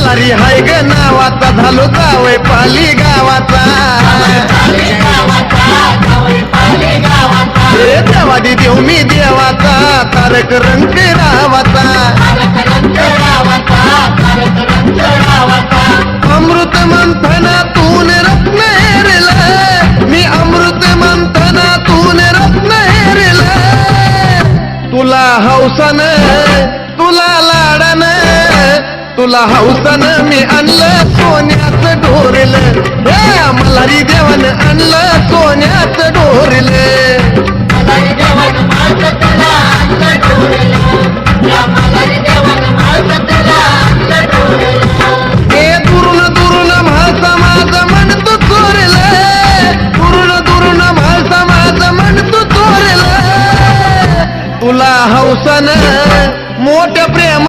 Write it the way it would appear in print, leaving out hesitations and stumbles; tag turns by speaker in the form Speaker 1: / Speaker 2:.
Speaker 1: मलारी हाय ग नावाचा झालो जावय पाली गावाचा देवादी देव मी देवाचा तारक रंग रावाचा अमृत मंथनातून रत्न हेरलं मी अमृत मंथनातून रत्न हेरलं तुला हौसन तुला लाडन तुला हौसन मी आणलं सोन्याचं ढोरलं हे मलारी देवानं आणलं सोन्याचं ढोरलं